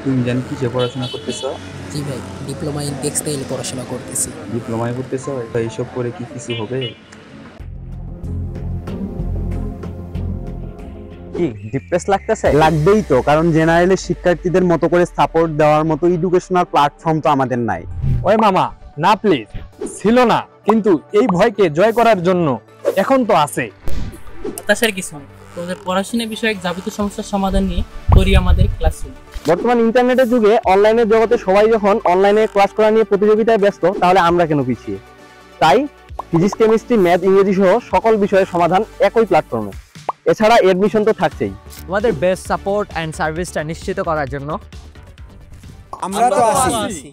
তুমি জানি কিসে পড়াশোনা করতেছো? জি ভাই, ডিপ্লোমা ইন টেক্সটাইল পড়াশোনা করতেছি। ডিপ্লোমায় করতেছো? তো এইসব করে কি কিছু হবে? কি ডিপ্রেস লাগতেছে? লাগবেই তো, কারণ জেনারেলি শিক্ষার্থীদের মতো করে সাপোর্ট দেওয়ার মতো এডুকেশনাল প্ল্যাটফর্ম তো আমাদের নাই। ওই মামা, না প্লিজ, ছিল না, কিন্তু এই ভয়কে জয় করার জন্য এখন তো আছে। হতাশার কিছু নেই, তোমাদের পড়াশোনা বিষয়ক যাবতীয় সমস্যার সমাধান নিয়ে করি আমাদের ক্লাসরুম। বর্তমান ইন্টারনেটের যুগে অনলাইনের জগতে সবাই যখন অনলাইনে ক্লাস করা নিয়ে প্রতিযোগিতায় ব্যস্ত, তাহলে আমরা কেন পিছিয়ে? তাই ফিজিক্স, কেমিস্ট্রি, ম্যাথ, ইংরেজি সহ সকল বিষয়ের সমাধান একই প্ল্যাটফর্মে। এছাড়া এডমিশন তো থাকছেই। তোমাদের বেস্ট সাপোর্ট অ্যান্ড সার্ভিসটা নিশ্চিত করার জন্য আমরা তো আছি।